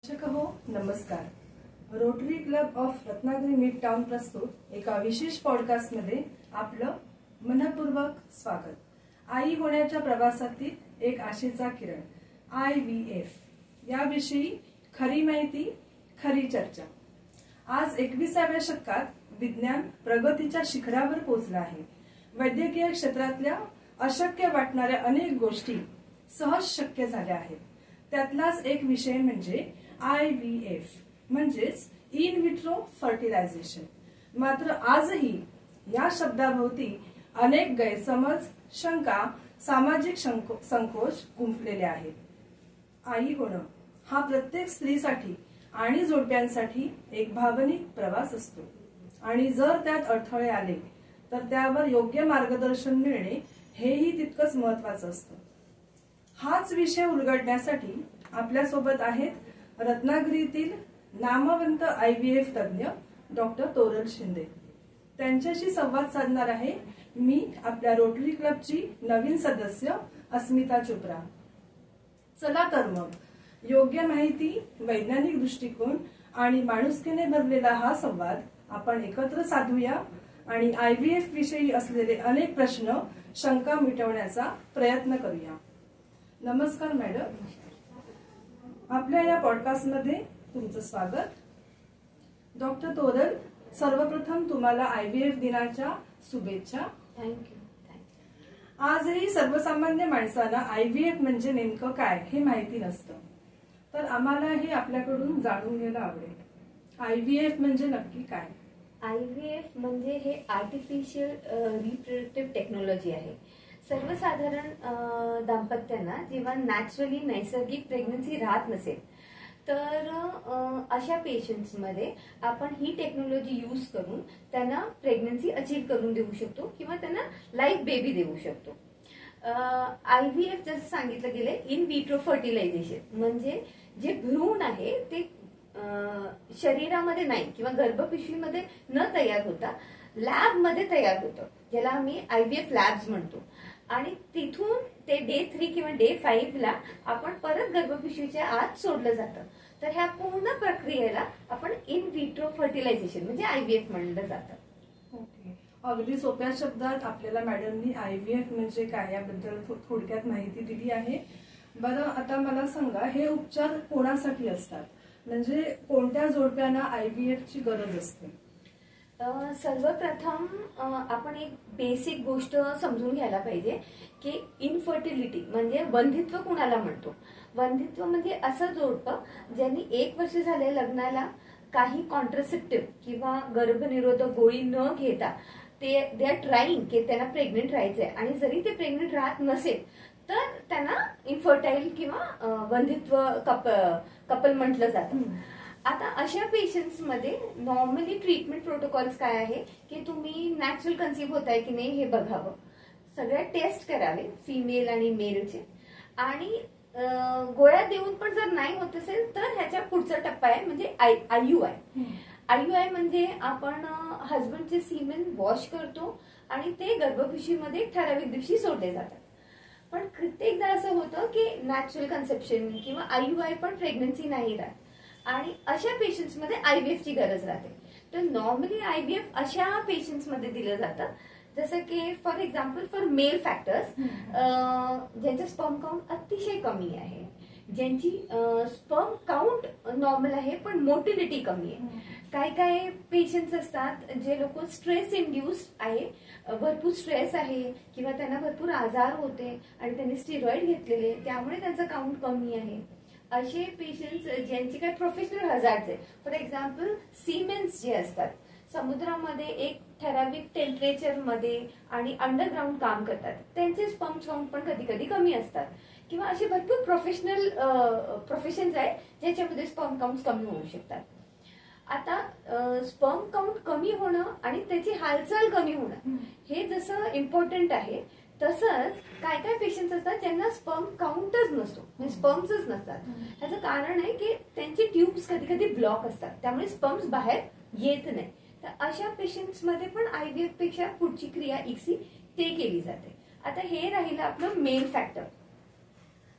दर्शक हो नमस्कार। Rotary club of Ratnagiri mid town प्रस्तुत एका विशेष पॉडकास्ट मध्ये आपलं मनपूर्वक स्वागत। आई होण्याच्या प्रवासातील एक आशेचा किरण IVF याविषयी खरी माहिती खरी चर्चा। आज 21व्या शतकात विज्ञान प्रगतीच्या शिखरावर पोहोचलं आहे। वैद्यकीय क्षेत्रातल्या अशक्य वाटणाऱ्या अनेक गोष्टी सहज शक्य झाल्या आहेत। त्यातलाच एक विषय म्हणजे IVF म्हणजेच इन विट्रो फर्टिलायझेशन। मात्र आजही या शब्दाभोवती अनेक गैरसमज, शंका, सामाजिक संकोच गुंफलेले आहेत। आई होणं हा प्रत्येक स्त्रीसाठी आणि जोडप्यांसाठी एक भावनिक प्रवास असतो आणि जर त्यात अडथळे आले तर त्यावर योग्य मार्गदर्शन मिळणे हेही तितकंच महत्त्वाचं असतं। हाच विषय उलगडण्यासाठी आपल्या सोबत आहेत रत्नागिरीतील नामवंत IVF तज्ञ डॉक्टर तोरल शिंदे। त्यांच्याशी संवाद साधणार आहे मी, आपल्या रोटरी क्लबची नवीन सदस्य अस्मिता चोप्रा। चला तर मग योग्य माहिती, वैज्ञानिक दृष्टिकोन आणि माणुसकीने भरलेला हा संवाद आपण एकत्र साधूया आणि IVF विषयी असलेले अनेक प्रश्न, शंका मिटवण्याचा प्रयत्न करूया। नमस्कार मॅडम, आपल्या या पॉडकास्ट मध्ये तुमचं स्वागत। डॉक्टर तोरल, सर्वप्रथम तुम्हाला IVF दिनाच्या शुभेच्छा। थँक्यू। आजही सर्वसामान्य माणसाला IVF म्हणजे नेमकं काय हे माहिती नसतं, तर आम्हाला हे आपल्याकडून जाणून घ्यायला आवडेल। IVF म्हणजे नक्की काय? IVF म्हणजे हे आर्टिफिशियल रिप्रोडक्टिव्ह टेक्नॉलॉजी आहे। सर्वसाधारण दाम्पत्यांना जेव्हा नॅचरली नैसर्गिक प्रेग्नन्सी राहत नसेल तर अशा पेशंट्समध्ये आपण ही टेक्नॉलॉजी यूज करून त्यांना प्रेग्नन्सी अचीव करून देऊ शकतो किंवा त्यांना लाईव्ह बेबी देऊ शकतो। IVF जसं सांगितलं गेले इन विट्रो फर्टिलायझेशन म्हणजे जे भ्रूण आहे ते शरीरामध्ये नाही किंवा गर्भपिशवीमध्ये न तयार होता लॅब मध्ये तयार होतं, ज्याला आम्ही IVF लॅब्स म्हणतो। आणि तिथून ते डे 3 किंवा डे 5 ला आपण परत गर्भपिशवीच्या आत सोडलं जातं। तर ह्या पूर्ण प्रक्रियेला आपण इन विट्रो फर्टिलायझेशन म्हणजे IVF म्हणलं जातं। ओके, अगदी सोप्या शब्दात आपल्याला मॅडमनी IVF म्हणजे काय याबद्दल थोडक्यात माहिती दिली आहे। बरं, आता मला सांगा, हे उपचार कोणासाठी असतात, म्हणजे कोणत्या जोडप्यांना IVF ची गरज असते? सर्वप्रथम आपण एक बेसिक गोष्ट समजून घ्यायला पाहिजे की इनफर्टिलिटी म्हणजे वंधित्व कुणाला म्हणतो। वंधित्व म्हणजे असं जोडपं ज्यांनी 1 वर्ष झाले लग्नाला काही कॉन्ट्रासेप्टिव्ह किंवा गर्भनिरोधक गोळी न घेता दे आर ट्राईंग की त्यांना प्रेग्नेंट राहायचंय आणि जरी ते प्रेग्नेंट राहत नसेल तर त्यांना इनफर्टाईल किंवा वंधित्व कपल म्हटलं जातं। आता अशा पेशंट्स मध्ये नॉर्मली ट्रीटमेंट प्रोटोकॉल्स काय आहे की तुम्ही नॅचरल कन्सीव्ह होताय की नाही हे बघावं, सगळ्या टेस्ट करावे फिमेल आणि मेलचे, आणि गोळ्या देऊन पण जर नाही होत असेल तर ह्याच्या पुढचा टप्पा आहे म्हणजे IUI म्हणजे आपण हस्बंडचे सीमेन वॉश करतो आणि ते गर्भपिशवीमध्ये ठराविक दिवशी सोडले जातात। पण कित्येकदा असं होतं की नॅचरल कन्सेप्शन किंवा IUI पण प्रेग्नन्सी नाही राहत आणि अशा पेशंट्स मध्ये IVF ची गरज राहते। तर नॉर्मली IVF अशा पेशंट्स मध्ये दिलं जातं जसं की for example for male factors ज्यांचं स्पर्म काउंट अतिशय कमी आहे, ज्यांची स्पर्म काउंट नॉर्मल आहे पण मोटिलिटी कमी आहे। काय काय पेशंट्स असतात जे लोक स्ट्रेस इंड्यूस्ड आहे, भरपूर स्ट्रेस आहे किंवा त्यांना भरपूर आजार होते आणि त्यांनी स्टिरॉइड घेतलेले त्यामुळे त्यांचा काउंट कमी आहे। असे पेशंट्स ज्यांची काही प्रोफेशनल हजार्ड्स आहे, फॉर एक्झाम्पल सीमेन्स जे असतात समुद्रामध्ये एक ठराविक टेम्परेचर मध्ये आणि अंडरग्राऊंड काम करतात, त्यांचे स्पर्म काउंट पण कधी कधी कमी असतात, किंवा असे भरपूर प्रोफेशन्स आहेत ज्याच्यामध्ये स्पर्म काउंट कमी होऊ शकतात। आता स्पर्म काउंट कमी होणं आणि त्याची हालचाल कमी होणं हे जसं इम्पॉर्टंट आहे तसंच काय काय पेशंट्स असतात ज्यांना स्पर्म काउंटच नसतो, म्हणजे स्पर्म्सच नसतात। ह्याचं कारण आहे की त्यांचे ट्यूब्स कधी कधी ब्लॉक असतात त्यामुळे स्पर्म्स बाहेर येत नाही। तर अशा पेशंट्स मध्ये पण IVF पेक्षा पुढची क्रिया ICSI ते केली जाते। आता हे राहिलं आपलं मेल फॅक्टर।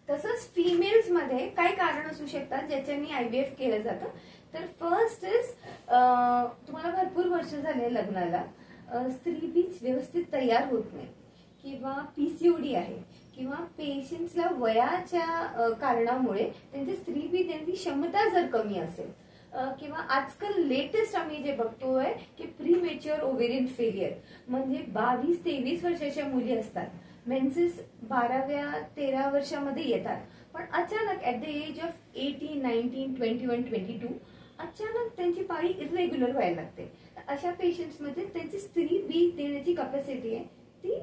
तसंच फिमेल्स मध्ये काय कारण असू शकतात ज्याच्याने आयव्हीएफ केलं जातं. तर फर्स्ट इज तुम्हाला भरपूर वर्ष झाले लग्नाला, स्त्रीबीज व्यवस्थित तयार होत नाही, किंवा पीसीओडी आहे, किंवा पेशंट्सला वयाच्या कारणामुळे त्यांची स्त्रीबीज देण्याची क्षमता जर कमी असेल, किंवा आजकाल लेटेस्ट आम्ही जे बघतोय की प्रीमेच्युअर ओव्हेरियन फेलियर, म्हणजे 22-23 वर्षाच्या मुली असतात, मेन्सेस 12व्या-13 वर्षामध्ये येतात, पण अचानक ऍट द एज ऑफ 18, 19, 21, 22 अचानक त्यांची पाळी इरेग्युलर व्हायला लागते. अशा पेशंट्स मध्ये त्यांची स्त्री बीज देण्याची कॅपॅसिटी आहे ती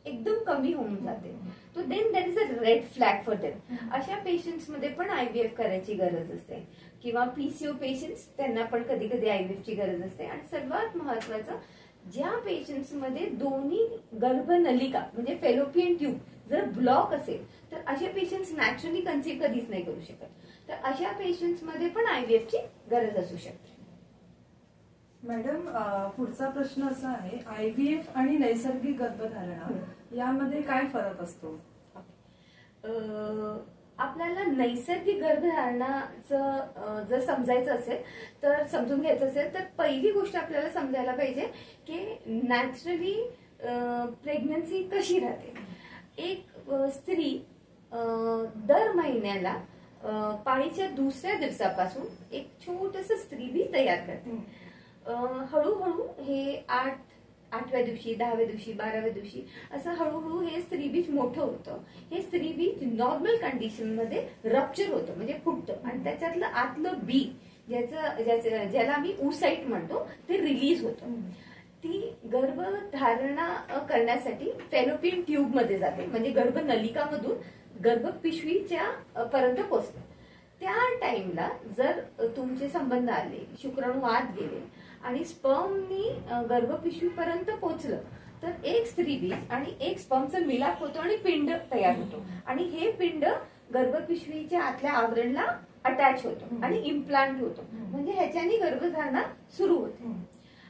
एकदम कमी होऊन जाते. तो then that is a red flag for them. अशा पेशंट्स मध्ये पण आयव्हीएफ करायची गरज असते, किंवा पीसीओ पेशंट्स त्यांना पण कधी कधी आयव्हीएफ ची गरज असते. आणि सर्वात महत्वाचं, ज्या पेशंट्स मध्ये दोन्ही गर्भनलिका म्हणजे फेलोपियन ट्यूब जर ब्लॉक असेल तर अशा पेशंट्स नॅचरली कन्सीव्ह कधीच नाही करू शकत. तर अशा पेशंट्स मध्ये पण आयव्हीएफ ची गरज असू शकते. मॅडम, पुढचा प्रश्न असा आहे, आयव्हीएफ आणि नैसर्गिक गर्भधारणा यामध्ये काय फरक असतो? आपल्याला नैसर्गिक गर्भधारणाचं जर समजायचं असेल तर समजून घ्यायचं असेल तर पहिली गोष्ट आपल्याला समजायला पाहिजे की नॅचरली प्रेग्नन्सी कशी राहते. एक स्त्री दर महिन्याला पाळीच्या दुसऱ्या दिवसापासून एक छोटस स्त्रीबीज तयार करते. हळूहळू हे 8व्या दिवशी, 10व्या दिवशी, 12व्या दिवशी असं हळूहळू हे स्त्रीबीज मोठं होतं. हे स्त्रीबीज नॉर्मल कंडिशन मध्ये रप्चर होतं म्हणजे फुटतं, आणि त्याच्यातलं आतलं बी ज्याला आम्ही oocyte म्हणतो ते रिलीज होतं. ती गर्भधारणा करण्यासाठी फेलोपियन ट्यूब मध्ये जाते, म्हणजे गर्भनलिकामधून गर्भपिशवीच्या पर्यंत पोहोचते. त्या टाइमला जर तुमचे संबंध आले, शुक्राणू आत गेले आणि स्पर्मनी गर्भपिशवीपर्यंत पोहोचलं तर एक स्त्रीबीज आणि एक स्पर्मचा मिलाप होतो आणि पिंड तयार होतो, आणि हे पिंड गर्भपिशवीच्या आतल्या आवरणला अटॅच होतो आणि इम्प्लांट होतो, म्हणजे ह्याच्याने गर्भधारणा सुरू होते.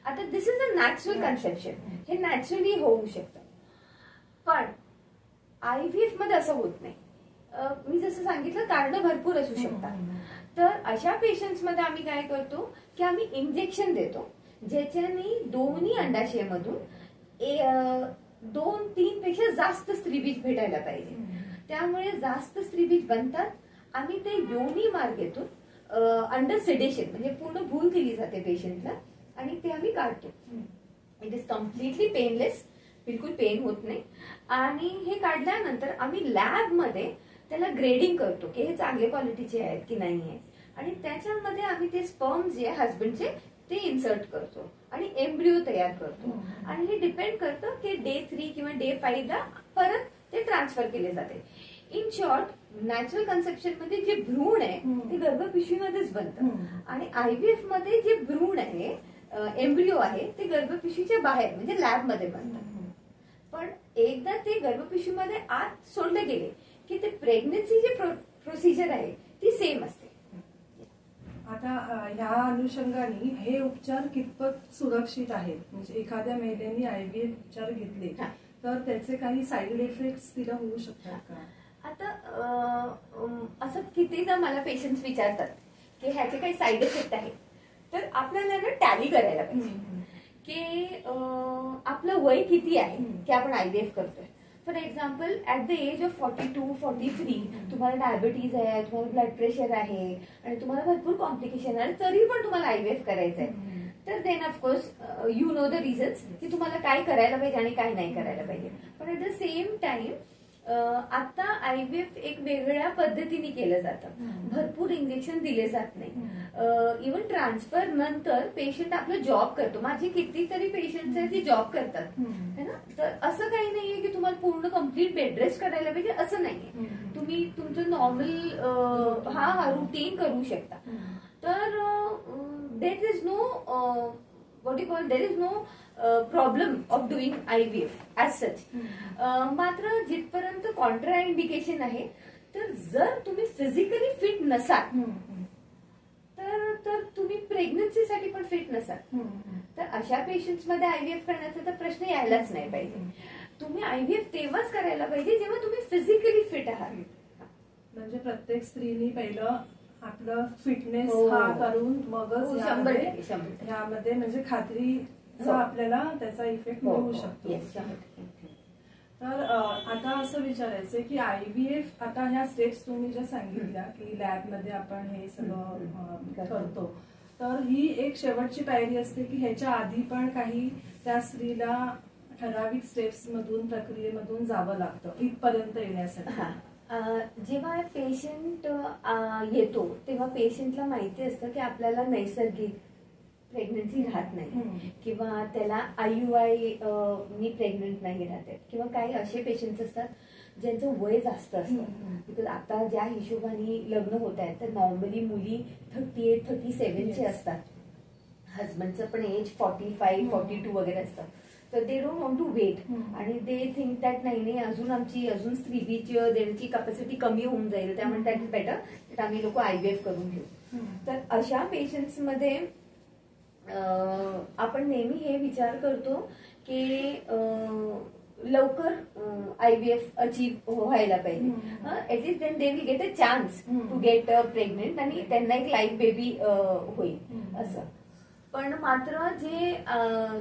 आता दिस इज अ नॅचरल कन्सेप्शन, हे नॅचरली होऊ शकतं. पण आयव्हीएफ मध्ये असं होत नाही. मी जसं सांगितलं कारण भरपूर असू शकतात. तर अशा पेशंट्स मध्ये आम्ही काय करतो की आम्ही इंजेक्शन देतो ज्याच्याने दोन्ही अंडाशयामधून 2-3 पेक्षा जास्त स्त्रीबीज भेटायला पाहिजे. त्यामुळे जास्त स्त्रीबीज बनतात. आम्ही ते योनी मार्गेतून अंडर सेडेशन म्हणजे पूर्ण भूल केली जाते पेशंटला, आणि ते आम्ही काढतो. इट इज कम्प्लिटली पेनलेस, बिलकुल पेन होत नाही. आणि हे काढल्यानंतर आम्ही लॅब मध्ये त्याला ग्रेडिंग करतो की हे चांगले क्वालिटीचे आहेत की नाही आहे, आणि त्याच्यामध्ये आम्ही ते स्पर्म जे हस्बंडचे ते इन्सर्ट करतो आणि एम्ब्रिओ तयार करतो. आणि हे डिपेंड करतं की डे 3 किंवा डे 5 ला परत ते ट्रान्सफर केले जाते. इन शॉर्ट, नॅचरल कन्सेप्शन मध्ये जे भ्रूण आहे ते गर्भपिशवीमध्येच बनतं, आणि आयव्हीएफ मध्ये जे भ्रूण आहे, एम्ब्रिओ आहे, ते गर्भपिशवीच्या बाहेर म्हणजे लॅब मध्ये बनतात. पण एकदा ते गर्भपिशवीमध्ये आत सोडले गेले की ते प्रेग्नन्सी जे प्रोसिजर आहे ती सेम असते. आता ह्या अनुषंगाने हे उपचार कितपत सुरक्षित आहेत? म्हणजे एखाद्या महिलेने आयव्हीएफ उपचार घेतले तर त्याचे काही साईड इफेक्ट्स तिला होऊ शकतात का? आता असं कितीदा मला पेशंट्स विचारतात की ह्याचे काही साईड इफेक्ट आहेत, तर आपल्याला ना टॅली करायला पाहिजे की आपलं वय किती आहे की आपण आयव्हीएफ करतोय. For example, at the age of 42-43 तुम्हाला डायबिटीज आहे, तुम्हाला ब्लड प्रेशर आहे आणि तुम्हाला भरपूर कॉम्प्लिकेशन आहे, तरी पण तुम्हाला आयव्हीएफ करायचं आहे, तर then of course you know the reasons की तुम्हाला काय करायला पाहिजे आणि काय नाही करायला पाहिजे. पण ऍट द सेम टाइम आता आयव्हीएफ एक वेगळ्या पद्धतीने केलं जातं. भरपूर इंजेक्शन दिले जात नाही. इव्हन ट्रान्सफर नंतर पेशंट आपलं जॉब करतो. माझे कितीतरी पेशंट्स आहेत जे जॉब करतात है ना. तर असं काही नाहीये की तुम्हाला पूर्ण कम्प्लीट बेड रेस्ट करायला पाहिजे असं नाहीये. तुम्ही तुमचं नॉर्मल हा रुटीन करू शकता. तर there is no what you call, there is no problem of doing IVF as such. मात्र जिथपर्यंत कॉन्ट्रा इंडिकेशन आहे, तर जर तुम्ही फिजिकली फिट नसाल तर तुम्ही प्रेग्नन्सीसाठी पण फिट नसाल, तर अशा पेशंट्स मध्ये आयव्हीएफ करण्याचा तर प्रश्न यायलाच नाही पाहिजे. तुम्ही आयव्हीएफ तेव्हाच करायला पाहिजे जेव्हा तुम्ही फिजिकली फिट आहात. म्हणजे प्रत्येक स्त्रीनी पहिलं आपलं फिटनेस हो. हा करून मगच हो, ह्यामध्ये 100%. ह्यामध्ये म्हणजे खात्रीचा हो. आपल्याला त्याचा इफेक्ट हो, मिळू हो. शकतो. Yes, 100%. तर आता असं विचारायचंय की IVF आता ह्या स्टेप्स तुम्ही ज्या सांगितल्या की लॅबमध्ये आपण हे सगळं करतो, तर ही एक शेवटची पायरी असते की ह्याच्या आधी पण काही त्या स्त्रीला ठराविक स्टेप्स मधून प्रक्रियेमधून जावं लागतं इथपर्यंत येण्यासाठी? जेव्हा पेशंट येतो तेव्हा पेशंटला माहिती असतं की आपल्याला नैसर्गिक प्रेग्नन्सी राहत नाही किंवा त्याला IUI मी प्रेग्नंट नाही राहते किंवा काही असे पेशंट्स असतात ज्यांचं वय जास्त असतं. बिकॉज आता ज्या हिशोबाने लग्न होत आहेत तर नॉर्मली मुली 38-37चे असतात. हजबंडचं पण एज 45-42 वगैरे असतं. तर they don't want to wait आणि दे थिंक दॅट नाही अजून स्त्रीबीज देण्याची कॅपॅसिटी कमी होऊन जाईल, त्यामुळे दॅट इज बेटर दॅट आम्ही लोक IVF करून घेऊ. तर अशा पेशंट्स मध्ये आपण नेहमी हे विचार करतो की लवकर IVF अचीव व्हायला पाहिजे. At least then they will get a chance to get pregnant आणि त्यांना एक लाईफ बेबी होईल असं. पण मात्र जे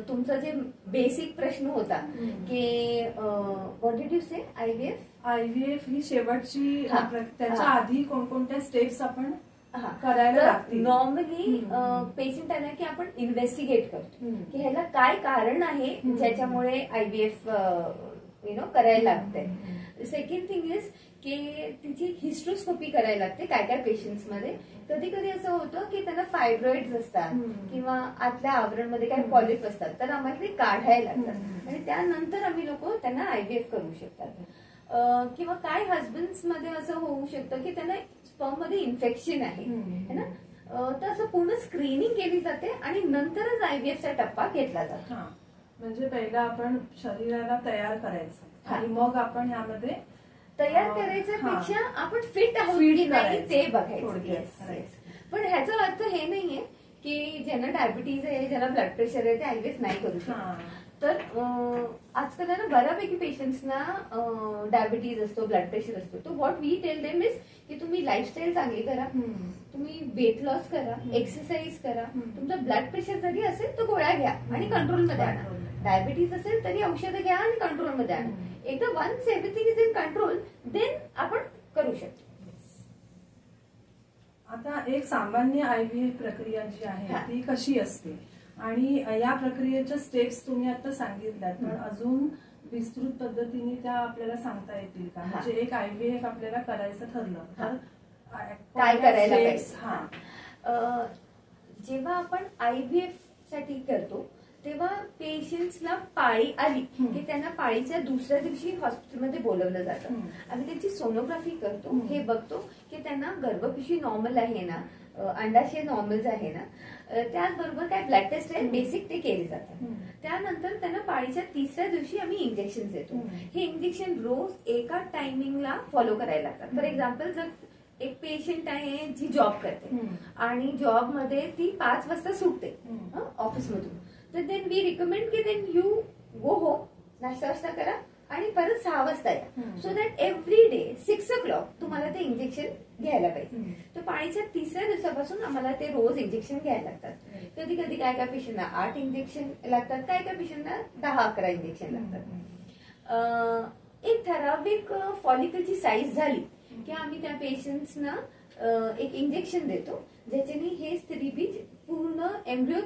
तुमचा जे बेसिक प्रश्न होता की what did you say IVF ही शेवटची त्याच्या आधी कोणकोणत्या स्टेप्स आपण करायला लागतील? नॉर्मली पेशंट आला की आपण इन्व्हेस्टिगेट करतो की ह्याला काय कारण आहे ज्याच्यामुळे IVF करायला लागतंय. सेकंड थिंग इज की तिची हिस्ट्रोस्कोपी करायला लागते काय काय पेशंट्स मध्ये. कधी कधी असं होतं की त्यांना फायब्रॉइड्स असतात किंवा आतल्या आवरणमध्ये काही पॉलिप असतात, तर आम्हाला ते काढायला लागतात आणि त्यानंतर आम्ही लोक त्यांना IVF करू शकतात. किंवा काय हजबंड्स मध्ये असं होऊ शकतं की त्यांना स्पर्म मध्ये इन्फेक्शन आहे ना, तर असं पूर्ण स्क्रीनिंग केली जाते आणि नंतरच IVF चा टप्पा घेतला जातो. म्हणजे पहिला आपण शरीराला तयार करायचं आणि मग आपण ह्यामध्ये तयार करायच्यापेक्षा आपण फिट आहोत की नाही ते बघायचं. पण ह्याचा अर्थ हे नाहीये की ज्यांना डायबिटीज आहे, ज्यांना ब्लड प्रेशर आहे, ते IVF नाही करू शकत. तर आजकाल ना बऱ्यापैकी पेशंट्सना डायबिटीज असतो, ब्लड प्रेशर असतो. तर what we tell them is की तुम्ही लाईफस्टाईल चांगली करा, तुम्ही वेट लॉस करा, एक्सरसाइज करा, तुमचं ब्लड प्रेशर जरी असेल तर गोळ्या घ्या आणि कंट्रोलमध्ये आणा. डायबिटीज असेल तरी औषधं घ्या आणि कंट्रोलमध्ये आणा. एकदा once everything is in control then आपण करू शकतो. आता एक सामान्य IVF प्रक्रिया जी आहे ती कशी असते आणि या प्रक्रियेच्या स्टेप्स तुम्ही आता सांगितल्यात, पण अजून विस्तृत पद्धतीने त्या आपल्याला सांगता येतील का? म्हणजे एक IVF आपल्याला करायचं ठरलं तर काय करायला पाहिजे? जेव्हा आपण IVF साठी करतो तेव्हा पेशंट्सला पाळी आली की त्यांना पाळीच्या दुसऱ्या दिवशी हॉस्पिटलमध्ये बोलवलं जातं. आम्ही त्यांची सोनोग्राफी करतो, हे बघतो की त्यांना गर्भपिशवी नॉर्मल आहे ना, अंडाशय नॉर्मल आहे ना, त्याचबरोबर काय ब्लड टेस्ट आहे बेसिक ते केले जातात. त्यानंतर त्यांना पाळीच्या तिसऱ्या दिवशी आम्ही इंजेक्शन देतो. हे इंजेक्शन रोज एका टायमिंगला फॉलो करायला लागतात. फॉर एक्झाम्पल जर एक पेशंट आहे जी जॉब करते आणि जॉब मध्ये ती 5 वाजता सुटते ऑफिसमधून, तर देन वी रिकमेंड की देन यू गो होम, नाश्ता वास्ता करा आणि परत 6 वाजता या, so that every day 6 o'clock तुम्हाला ते इंजेक्शन घ्यायला पाहिजे. तर पाळीच्या तिसऱ्या दिवसापासून आम्हाला ते रोज इंजेक्शन घ्यायला लागतात. कधी कधी काय काय पेशंटना 8 इंजेक्शन लागतात, काय काय पेशंटना 10-11 इंजेक्शन लागतात. एक ठराविक फॉलिकलची साईज झाली की आम्ही त्या पेशंट्सना एक इंजेक्शन देतो ज्याच्याने हे स्त्रीबीज पूर्ण एम्ब्रियो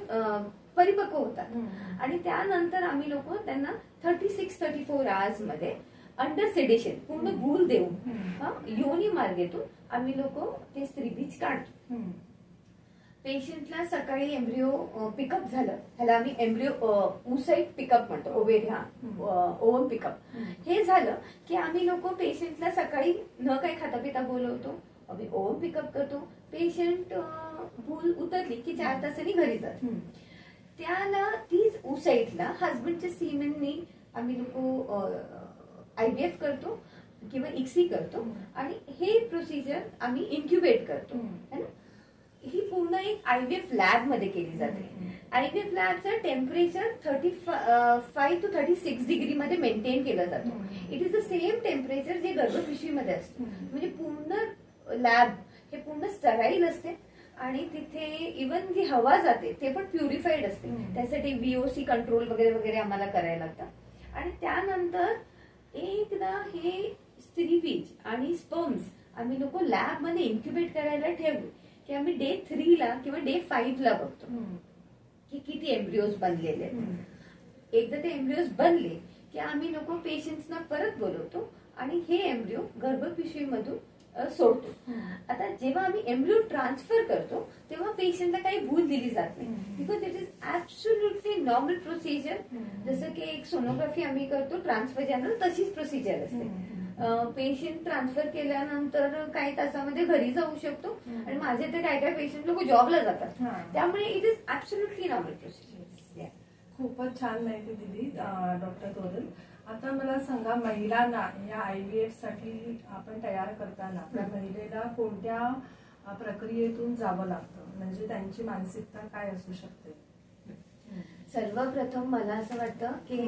परिपक्व होतात आणि त्यानंतर आम्ही लोक त्यांना 36-34 आवर्स मध्ये अंडर सेडेशन पूर्ण भूल देऊन योनी मार्गेतून आम्ही लोक ते स्त्रीबीज काढतो. पेशंटला सकाळी एम्ब्रिओ पिकअप झालं, ह्याला आम्ही एम्ब्रिओ उसाईट पिकअप म्हणतो, ओव्हन पिकअप. हे झालं की आम्ही लोक पेशंटला सकाळी न काही खाता पिता बोलवतो, आम्ही ओव्हन पिकअप करतो. पेशंट भूल उतरली की 4 तासांनी घरी जातो. त्याला तीच उसाईटला हजबंडच्या सीमेननी आम्ही लोक IVF करतो किंवा ICSI करतो आणि हे प्रोसिजर आम्ही इन्क्युबेट करतो. ही पूर्ण एक IVF लॅब मध्ये केली जाते. IVF लॅबचं टेम्परेचर 35 to 36 डिग्री मध्ये मेंटेन केलं जातं. It is the same temperature जे गर्भपिशवीमध्ये असतं. म्हणजे पूर्ण लॅब हे पूर्ण स्टराईल असते आणि तिथे इवन जी हवा जाते ते पण प्युरिफाईड असते. त्यासाठी VOC कंट्रोल वगैरे वगैरे आम्हाला करायला लागतं. आणि त्यानंतर एकदा हे स्त्रीबीज आणि स्पर्म्स आम्ही लोक लॅब मध्ये इन्क्युबेट करायला ठेवले की आम्ही डे 3 ला किंवा डे 5 ला बघतो की किती एम्ब्रिओज बनलेले आहेत. एकदा ते एम्ब्रिओज बनले की आम्ही लोक पेशंट्सना परत बोलवतो आणि हे एम्ब्रिओ गर्भपिशवीमधून सोडतो. आता जेव्हा आम्ही एम्ब्रिओ ट्रान्सफर करतो तेव्हा पेशंटला काही भूल दिली जात नाही, because it is absolutely normal procedure. जसं की एक सोनोग्राफी आम्ही करतो ट्रान्सफर जनरल, तशीच प्रोसिजर असते. पेशंट ट्रान्सफर केल्यानंतर काही तासामध्ये घरी जाऊ शकतो आणि माझे तर काय काय पेशंट लोक जॉबला जातात. त्यामुळे it is absolutely normal procedure. खूपच छान माहिती दिली डॉक्टर तोरल. आता मला सांगा, महिलांना या IVF साठी आपण तयार करताना त्या महिलेला कोणत्या प्रक्रियेतून जावं लागतं, म्हणजे त्यांची मानसिकता काय असू शकते? सर्वप्रथम मला असं वाटतं की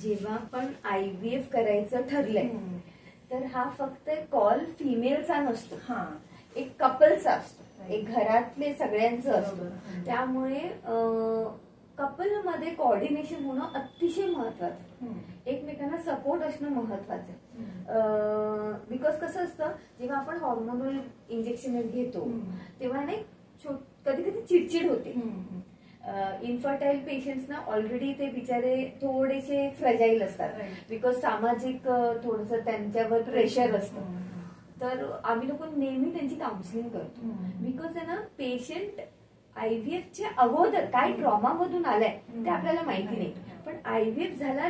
जेव्हा पण IVF करायचं ठरलंय तर हा फक्त कॉल फिमेलचा नसतो, एक कपलचा असतो, एक घरातले सगळ्यांचं असतं. त्यामुळे कपल मध्ये कोऑर्डिनेशन होणं अतिशय महत्वाचं, एकमेकांना सपोर्ट असणं महत्वाचं आहे. बिकॉज कसं असतं, जेव्हा आपण हॉर्मोनल इंजेक्शन घेतो तेव्हा नाही कधी कधी चिडचिड होते. इन्फर्टाईल पेशंट्सना ऑलरेडी ते बिचारे थोडेसे फ्रजाईल असतात, बिकॉज सामाजिक थोडस त्यांच्यावर प्रेशर असतं. तर आम्ही लोक नेहमी त्यांची काउन्सिलिंग करतो, बिकॉज आहे ना पेशंट IVFच्या अगोदर काय ट्रॉमा मधून आलाय ते आपल्याला माहिती नाही, पण IVF झाला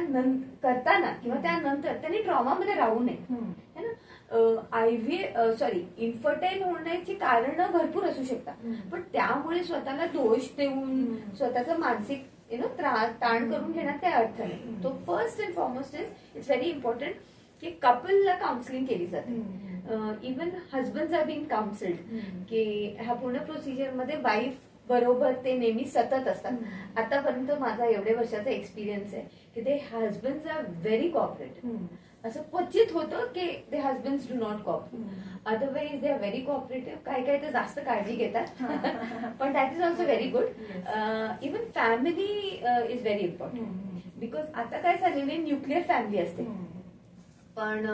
करताना किंवा त्यानंतर त्यांनी ट्रॉमा मध्ये राहू नये. है ना, इन्फर्टाईल होण्याची कारण भरपूर असू शकतात, पण त्यामुळे स्वतःला दोष देऊन स्वतःचा मानसिक ताण करून घेण्यात काही अर्थ नाही. तो first and foremost it's very important की कपलला काउन्सिलिंग केली जाते. इवन हजबंड आर बीन काउन्सिल्ड की ह्या पूर्ण प्रोसिजर मध्ये वाईफ बरोबर ते नेहमी सतत असतात. आतापर्यंत माझा एवढ्या वर्षाचा एक्सपिरियन्स आहे की ते हजबंड आर व्हेरी कॉपरेटिव्ह. असं क्वचित होतं की they husbands do not cooperate, otherwise they are very cooperative. काही काही तर जास्त काळजी घेतात, पण that is also very good. Even family is very important, because आता काय झालेली न्यूक्लिअर फॅमिली असते, पण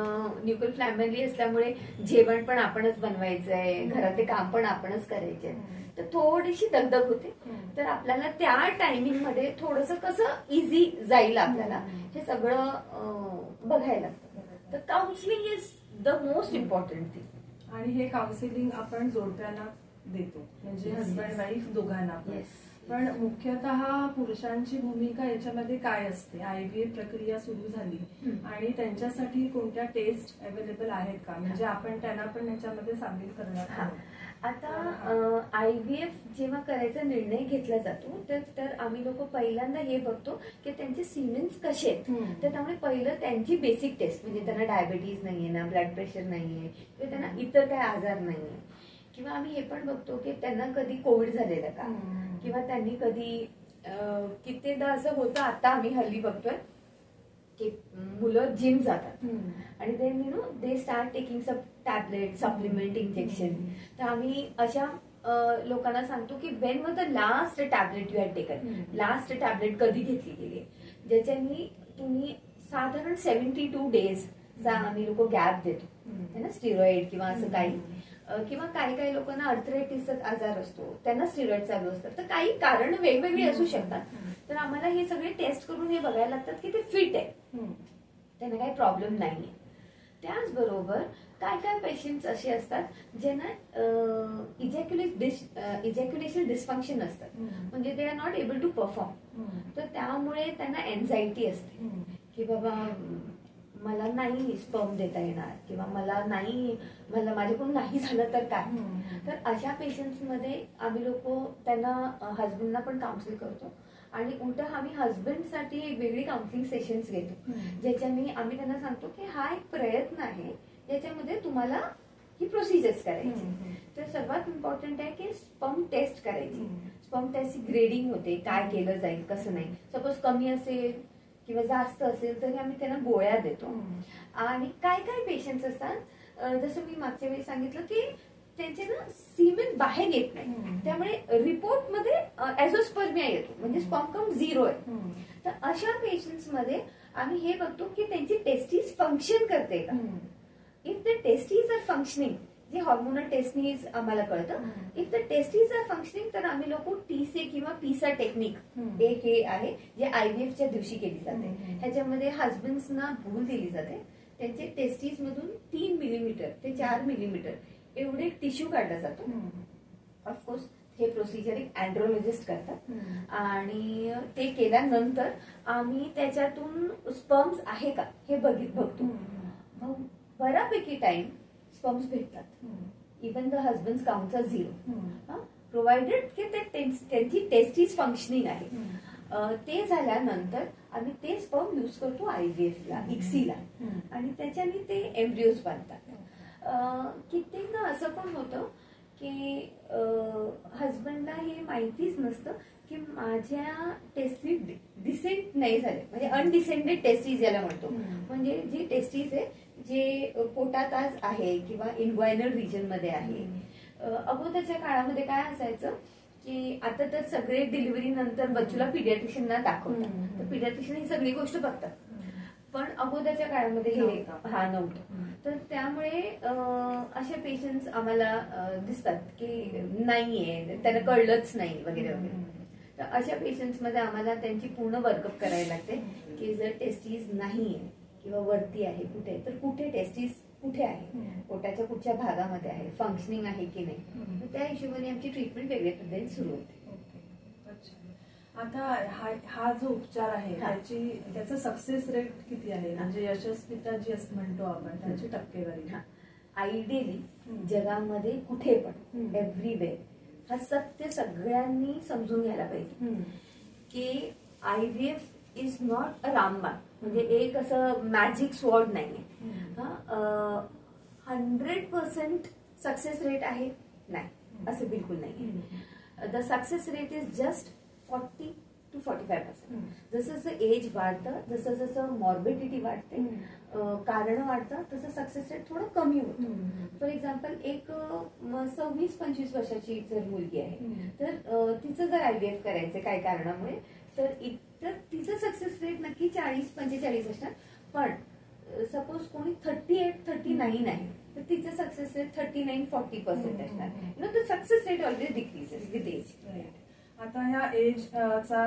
न्यूक्लिअर फॅमिली असल्यामुळे जेवण पण आपणच बनवायचंय, घरातले काम पण आपणच करायचे, तर थोडीशी दगदग होते. तर आपल्याला त्या टायमिंग मध्ये थोडस कसं इझी जाईल आपल्याला हे सगळं बघायला लागतं. तर counselling is the most important thing. आणि हे काउन्सिलिंग आपण जोडप्यांना देतो, म्हणजे हजबंड वाईफ दोघांना. पण मुख्यतः पुरुषांची भूमिका याच्यामध्ये काय असते? IVF प्रक्रिया सुरू झाली आणि त्यांच्यासाठी कोणत्या टेस्ट अवेलेबल आहेत का, म्हणजे आपण त्यांना पण याच्यामध्ये सामील करणार आहोत? आता IVF जेव्हा करायचा निर्णय घेतला जातो तर आम्ही लोक पहिल्यांदा हे बघतो की त्यांचे सिमेन्स कसे आहेत. तर त्यामुळे पहिलं त्यांची बेसिक टेस्ट, म्हणजे त्यांना डायबिटीज नाहीये ना, ब्लड प्रेशर नाहीये किंवा त्यांना इतर काही आजार नाहीये, किंवा आम्ही हे पण बघतो की त्यांना कधी कोविड झालेलं का, किंवा त्यांनी कधी कित्येकदा असं होतं, आता आम्ही हल्ली बघतोय की मुलं जिम जातात आणि they start taking some tablet, supplement, injection. तर आम्ही अशा लोकांना सांगतो की when was the last tablet you had taken, last tablet कधी घेतली गेली, ज्याच्यानी तुम्ही साधारण 72 डेजचा आम्ही लोक गॅप देतो, है ना, स्टिरॉइड किंवा असं काही, किंवा काही काही लोकांना अर्थरायटिसचा आजार असतो, त्यांना स्टिरॉइड चालू असतात. तर काही कारण वेगवेगळी असू शकतात. तर आम्हाला हे सगळे टेस्ट करून हे बघायला लागतात की ते फिट आहे, त्यांना काही प्रॉब्लेम नाहीये. त्याचबरोबर काय काय पेशंट्स असे असतात ज्यांना इजॅक्युलेशन डिस्फंक्शन असतात, म्हणजे they are not able to perform. तर त्यामुळे त्यांना एन्झायटी असते की बाबा मला नाही स्पर्म देता येणार, किंवा मला माझ्याकडून नाही झालं तर काय. तर अशा पेशंट्समध्ये आम्ही लोक त्यांना हजबंडना पण काउन्सिल करतो आणि उलट आम्ही हजबंडसाठी एक वेगळी काउन्सिलिंग सेशन्स घेतो, ज्याच्याने आम्ही त्यांना सांगतो की हा एक प्रयत्न आहे ज्याच्यामध्ये तुम्हाला ही प्रोसिजर्स करायची. तर सर्वात इम्पॉर्टंट आहे की स्पर्म टेस्ट करायची. स्पर्म टेस्टची ग्रेडिंग होते, काय केलं जाईल कसं नाही. सपोज कमी असेल किंवा जास्त असेल तरी आम्ही त्यांना गोळ्या देतो. आणि काय काय पेशंट्स असतात, जसं मी मागच्या वेळी सांगितलं की त्यांचे ना सीमेन बाहेर येत नाही, त्यामुळे रिपोर्ट मध्ये ॲझोस्पर्मिया येतो, म्हणजे स्पर्म काउंट 0 आहे. तर अशा पेशंट्स मध्ये आम्ही हे बघतो की त्यांची टेस्टीज फंक्शन करते का. If the testes are functioning, जे हॉर्मोनल टेस्टनीज आम्हाला कळतं, if the testes are functioning तर आम्ही लोक टीसे किंवा पिसा टेक्निक हे आहे जे आयव्हीएफच्या दिवशी केली जाते. ह्याच्यामध्ये हजबंड्सना भूल दिली जाते, त्यांचे टेस्टीज मधून 3 मिलीमीटर ते 4 मिलीमीटर एवढे टिश्यू काढला जातो. ऑफकोर्स हे प्रोसिजर एक अँड्रोलॉजिस्ट करतात. आणि ते केल्यानंतर आम्ही त्याच्यातून स्पर्म्स आहे का हे बघतो. बऱ्यापैकी टाइम स्पर्म्स भेटतात, इवन द हजबंड काउंटचा 0, प्रोव्हाइडेड की त्यांची टेस्टीज फंक्शनिंग आहे. ते झाल्यानंतर आम्ही ते स्पर्म युज करतो आयव्हीएफला, इक्सीला, आणि त्याच्याने ते एम्ब्रिओज बांधतात. कित्येकदा असं पण होतं की हजबंडला हे माहितीच नसतं की माझ्या टेस्टीज डिसेंट नाही झाले, म्हणजे अनडिसेंडेड टेस्टीज याला म्हणतो. म्हणजे जी टेस्टीज आहे जे पोटात आज आहे किंवा इन्ग्वायनल रिजन मध्ये आहे. अगोदरच्या काळामध्ये काय असायचं की आता तर सगळे डिलिव्हरी नंतर बच्चूला पिडियाट्रिशियनला दाखवतात, तर पिडियाट्रिशियन ही सगळी गोष्ट बघतात. पण अगोदरच्या काळामध्ये हे नव्हतं. तर त्यामुळे असे पेशंट्स आम्हाला दिसतात की नाहीये, त्यांना कळलंच नाही वगैरे वगैरे. तर अशा पेशंट्स मध्ये आम्हाला त्यांची पूर्ण वर्कअप करायला लागते की जर टेस्टीज नाहीये किंवा वरती आहे कुठे, तर कुठे टेस्टीज कुठे आहे, पोटाच्या कुठच्या भागामध्ये आहे, फंक्शनिंग आहे की नाही. तर त्या हिशोबाने आमची ट्रीटमेंट वेगळ्या पद्धतीने सुरू होते. आता हा जो उपचार आहे त्याचा सक्सेस रेट किती आहे, म्हणजे यशस्वीता जी म्हणतो आपण त्याची टक्केवारी? आयडियली जगामध्ये कुठे पण एव्हरीवेअर हा सत्य सगळ्यांनी समजून घ्यायला पाहिजे की आयव्हीएफ इज नॉट अ रामबाण, म्हणजे एक असं मॅजिक स्वॉर्ड नाहीये. 100% सक्सेस रेट आहे नाही, असं बिलकुल नाही. The success rate is just 40 to 45%. जसं जसं एज वाढतं, जसं जसं मॉर्बिडिटी वाढते, कारण वाढतं, तसं सक्सेस रेट थोडं कमी होतं. फॉर एक्झाम्पल एक 26-25 वर्षाची जर मुलगी आहे तर तिचं जर आयव्हीएफ करायचं काय कारणामुळे, तर तिचं सक्सेस रेट नक्की 40-45 असणार. पण सपोज कोणी 38-39 आहे तर तिचं सक्सेस रेट 39-40% असणार. The success rate always decreases with age. आता ह्या एजचा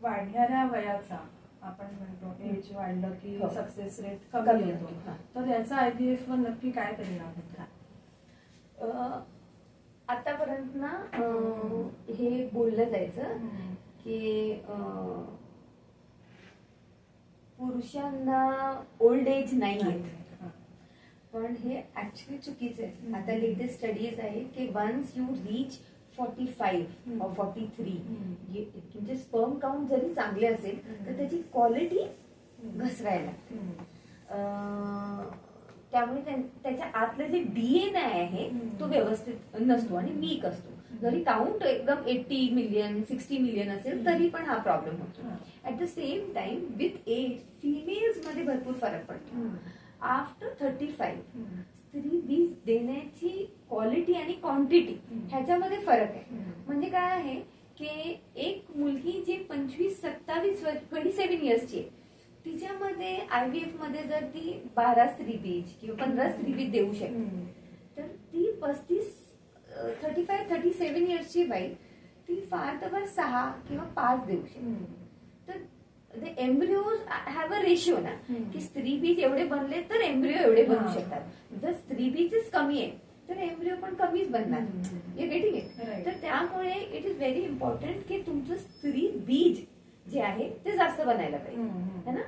वाढणाऱ्या वयाचा आपण म्हणतो एज वाढलं की सक्सेस रेट कमी होतो, तर याचा आयव्हीएफ वर नक्की काय परिणाम होतो? आतापर्यंत ना हे बोललं जायचं की पुरुषांना ओल्ड एज नाही येत, पण हे ऍक्च्युली चुकीचं आहे. आता लेटेस्ट स्टडीज आहे की वन्स यू रीच 45 or 43 म्हणजे स्पर्म काउंट जरी चांगले असेल तर त्याची क्वालिटी घसरायला लागते. त्यामुळे त्याच्या आतलं जे डीएनए आहे तो व्यवस्थित नसतो आणि वीक असतो. जरी काउंट एकदम 80 मिलियन 60 मिलियन असेल तरी पण हा प्रॉब्लेम होतो. At the same time with age females मध्ये भरपूर फरक पडतो. आफ्टर 35 स्त्री बीज देण्याची क्वालिटी आणि क्वांटिटी ह्याच्यामध्ये फरक आहे. म्हणजे काय आहे की एक मुलगी जी 27 इयर्सची आहे तिच्यामध्ये आयव्हीएफ मध्ये जर ती 12 स्त्रीबीज किंवा 15 स्त्रीबीज देऊ शकते, तर ती 35-37 इयर्सची बाई ती फार तर 6 किंवा 5 देऊ शकते. तर the embryos have a ratio ना की स्त्रीबीज एवढे बनले तर एम्ब्रिओ एवढे बनू शकतात. जर स्त्रीबीजच कमी आहे तर एम्ब्रिओ पण कमीच बनणार. You getting it? तर त्यामुळे इट इज व्हेरी इम्पॉर्टंट की तुमचं स्त्री बीज जे आहे ते जास्त बनायला पाहिजे है ना.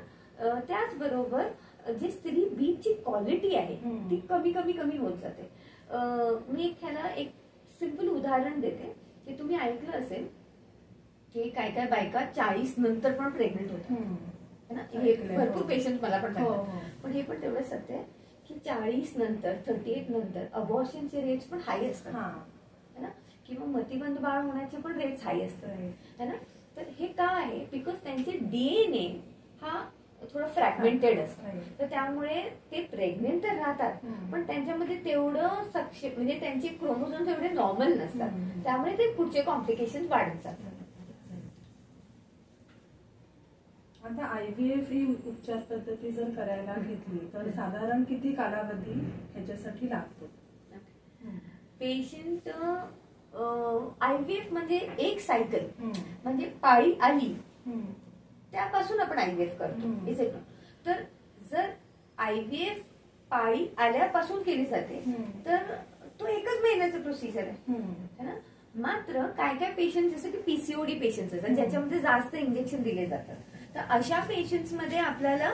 त्याचबरोबर जे स्त्री बीजची क्वालिटी आहे ती कमी कमी कमी होत जाते. मी ह्याला एक सिंपल उदाहरण देते की तुम्ही ऐकलं असेल की काय काय बायका 40 नंतर पण प्रेग्नेंट होतात. हे भरपूर पेशंट मला पण सांगतात. पण हे पण तेवढं सत्य आहे की 40 नंतर 38 नंतर अबॉर्शनचे रेट्स पण हाय असतात हा है ना, किंवा मतिमंद बाळ होण्याचे पण रेट्स हाय असतात है ना. तर हे का आहे, बिकॉज त्यांचे DNA हा थोडा फ्रॅगमेंटेड असतो. तर त्यामुळे ते प्रेग्नेंट तर राहतात पण त्यांच्यामध्ये तेवढं सक्षम म्हणजे त्यांचे क्रोमोझोम तेवढे नॉर्मल नसतात. त्यामुळे ते पुढचे कॉम्प्लिकेशन वाढत जातात. आता IVF ही उपचार पद्धती जर करायला घेतली तर साधारण किती कालावधी ह्याच्यासाठी लागतो? पेशंट IVF म्हणजे एक सायकल, म्हणजे पाळी आली त्यापासून आपण IVF करतो. तर जर IVF पाळी आल्यापासून केली जाते तर तो एकच महिन्याचं प्रोसिजर आहे ना. मात्र काय काय पेशंट जसं की PCOD पेशंट असतात ज्याच्यामध्ये जास्त इंजेक्शन दिले जातात. तर अशा पेशंट्स मध्ये आपल्याला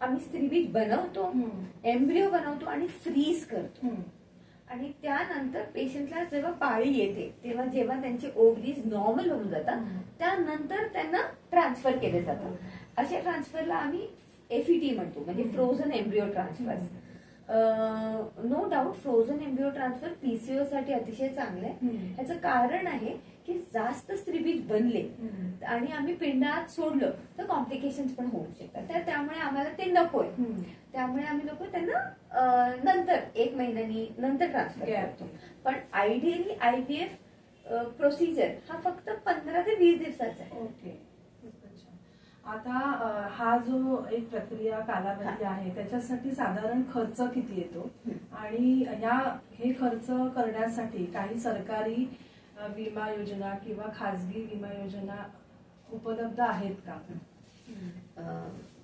आम्ही स्त्रीबीज बनवतो, एम्ब्रिओ बनवतो आणि फ्रीज करतो. आणि त्यानंतर पेशंटला जेव्हा पाळी येते तेव्हा जेव्हा त्यांचे ओव्हरीज नॉर्मल होऊन जातात त्यानंतर त्यांना ट्रान्सफर केले जातात. अशा ट्रान्सफरला आम्ही FET म्हणतो, म्हणजे frozen embryo transfer. No doubt frozen embryo transfer PCO साठी अतिशय चांगलं आहे. ह्याचं कारण आहे की जास्त स्त्रीबीज बनले आणि आम्ही पिंडात सोडलं तर कॉम्प्लिकेशन्स पण होऊ शकतात. तर त्यामुळे आम्हाला ते नकोय. त्यामुळे आम्ही लोक त्यांना नंतर 1 महिन्यानी नंतर ट्रान्सफर करतो. पण आयडियली IVF प्रोसिजर हा फक्त 15 ते 20 दिवसाचा आहे. ओके. आता हा जो एक प्रक्रिया कालावधी आहे त्याच्यासाठी साधारण खर्च किती येतो आणि हे खर्च करण्यासाठी काही सरकारी विमा योजना किंवा खासगी विमा योजना उपलब्ध आहेत का?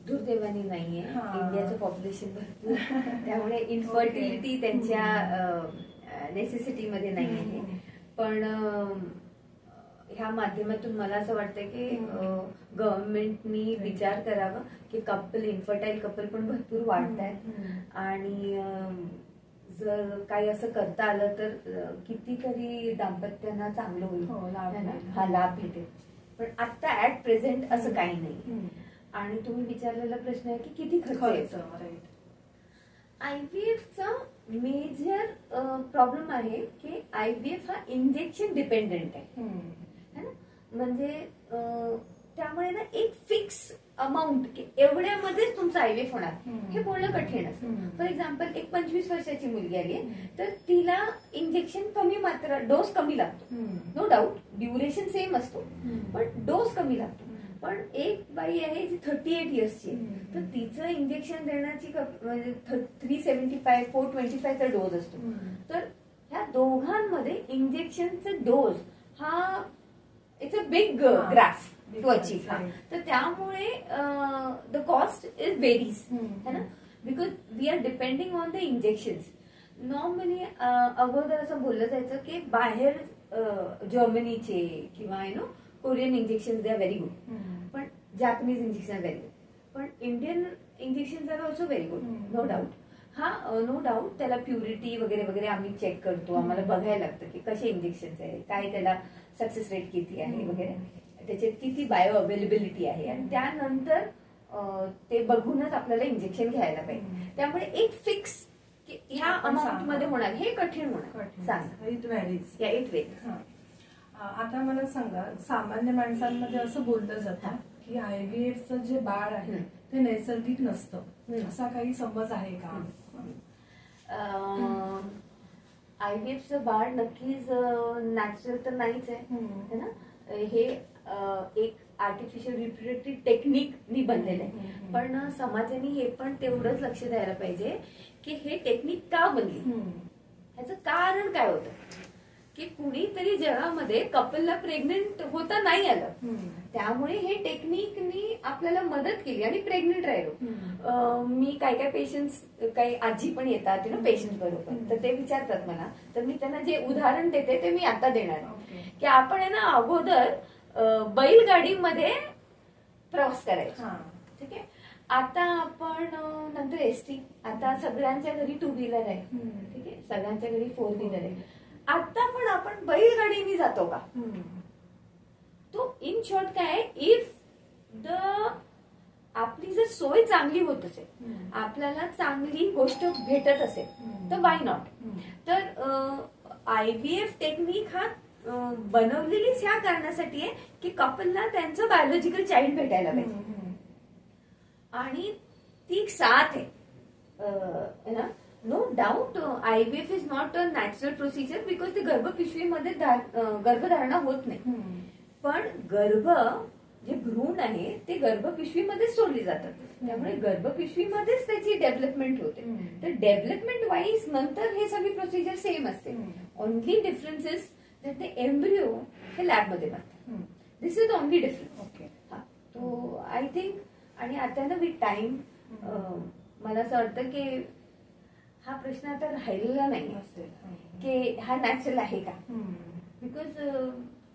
दुर्दैवाने नाहीये. इंडियाचं पॉप्युलेशन भरपूर त्यामुळे इन्फर्टिलिटी त्यांच्या नेसेसिटी मध्ये नाही आहे. पण ह्या माध्यमातून मला असं वाटतं की गव्हर्नमेंटनी विचार करावा की इन्फर्टाईल कपल पण भरपूर वाढत आहेत आणि जर काही असं करता आलं तर कितीतरी दाम्पत्यांना चांगलं होईल, हा लाभ भेटेल. पण आता ऍट प्रेझेंट असं काही नाही. आणि तुम्ही विचारलेला प्रश्न आहे की किती खर्च येतो. IVFचा मेजर प्रॉब्लेम आहे की IVF हा इंजेक्शन डिपेंडेंट आहे ना. म्हणजे त्यामुळे ना एक फिक्स अमाऊंट की एवढ्यामध्येच तुमचं IVF होणार हे बोलणं कठीण असतं. फॉर एक्झाम्पल एक 25 वर्षाची मुलगी आली तर तिला इंजेक्शन कमी मात्रा डोस कमी लागतो. नो डाऊट ड्युरेशन सेम असतो पण डोस कमी लागतो. पण एक बाई आहे जी 38 इयर्सची तर तिचं इंजेक्शन देण्याची म्हणजे 375 425 चा डोस असतो. तर ह्या दोघांमध्ये इंजेक्शनचा डोस हा it's a big graph to achieve. तर त्यामुळे द कॉस्ट इज व्हेरीज है ना, because we are depending on the injection. Normally अगोदर असं बोललं जायचं की बाहेर जर्मनीचे किंवा Korean injection they are very good, पण Japanese injection are very good, पण Indian injection are also very good. No doubt. No doubt त्याला प्युरिटी वगैरे वगैरे आम्ही चेक करतो. आम्हाला बघायला लागतं की कसे इंजेक्शन आहे, काय त्याला सक्सेस रेट किती आहे वगैरे, त्याच्यात किती बायो अवेलेबिलिटी आहे आणि त्यानंतर ते बघूनच आपल्याला इंजेक्शन घ्यायला पाहिजे. त्यामुळे एक फिक्स ह्या अमाऊंट मध्ये होणार हे कठीण होणार. It varies. या इट व्हेरीज. आता मला सांगा, सामान्य माणसांमध्ये असं बोललं जातं की IVFचं जे बाळ आहे ते नैसर्गिक नसतं, असा काही समज आहे का? IVFचं बाळ नक्कीच नॅचरल तर नाहीच आहे ना. हे एक आर्टिफिशियल रिप्रोडक्टिव्ह टेक्निकनी बनलेलं आहे. पण समाजाने हे पण तेवढंच लक्ष द्यायला पाहिजे की हे टेक्निक का बनली, ह्याचं कारण काय होतं की कुणीतरी जगामध्ये कपलला प्रेग्नेंट होता नाही आलं, त्यामुळे हे टेक्निकनी आपल्याला मदत केली आणि प्रेग्नेंट राहिलो. मी काय पेशंट्स, काही आजी पण येतात पेशंट बरोबर, तर ते विचारतात मला, तर मी त्यांना जे उदाहरण देते ते मी आता देणार की आपण आहे ना अगोदर बैलगाडीमध्ये प्रवास करायचा, ठीक आहे. आता आपण नंतर ST, आता सगळ्यांच्या घरी 2 व्हीलर आहे, ठीक आहे, सगळ्यांच्या घरी 4 व्हीलर आहे. आता पण आपण बैलगाडीने जातो का? तो इन शॉर्ट काय, इफ द आपली जर सोय चांगली होत असेल, आपल्याला चांगली गोष्ट भेटत असेल तर वाय नॉट. तर IVF टेक्निक हा बनवलेलीच ह्या कारणासाठी आहे की कपलला त्यांचं बायोलॉजिकल चाइल्ड भेटायला पाहिजे. आणि ती एक साथ आहे ना. No doubt IVF is not a natural procedure because ते गर्भपिशवीमध्ये गर्भधारणा होत नाही. पण जे भ्रूण आहे ते गर्भपिशवीमध्येच सोडले जातात. त्यामुळे गर्भपिशवीमध्येच त्याची डेव्हलपमेंट होते. तर डेव्हलपमेंट वाईज नंतर हे सगळी प्रोसिजर सेम असते. ओनली डिफरन्स इज दॅट ते एम्ब्रिओ हे लॅबमध्ये बनतात. दिस इज ओनली डिफरन्स. ओके. हा, तो आय थिंक. आणि आता ना विथ टाइम मला असं वाटतं की हा प्रश्न आता राहिलेला नाही की हा नॅचरल आहे का. बिकॉज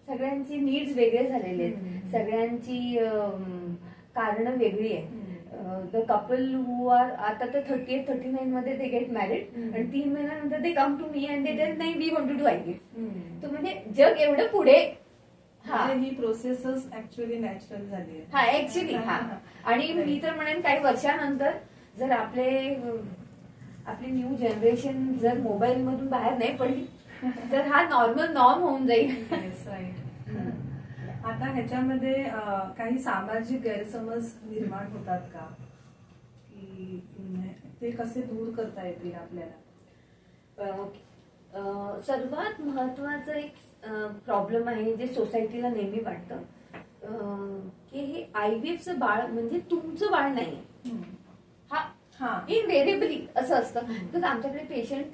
सगळ्यांची नीड्स वेगळे झालेले आहेत, सगळ्यांची कारणं वेगळी आहेत. द कपल हु आर आता तर 38, 39 मध्ये ते गेट मॅरिड आणि 3 महिन्यानंतर ते come to me and they tell नाही we want to do IVF. तो म्हणजे जग एवढं पुढे. हा, ही प्रोसेसच ऍक्च्युअली नॅचरल झाली आहे. हा ऍक्च्युअली. हा, आणि मी तर म्हणेन काही वर्षानंतर जर आपली न्यू जनरेशन जर मोबाईल मधून बाहेर नाही पडली तर हा नॉर्मल नॉर्म होऊन जाईल. आता ह्याच्यामध्ये काही सामाजिक गैरसमज निर्माण होतात का, की ते कसे दूर करता येतील आपल्याला? सर्वात महत्वाचं एक प्रॉब्लेम आहे जे सोसायटीला नेहमी वाटतं की हे IVFचं बाळ म्हणजे तुमचं बाळ नाही. हा इनव्हेरिएबली असं असतं. तर आमच्याकडे पेशंट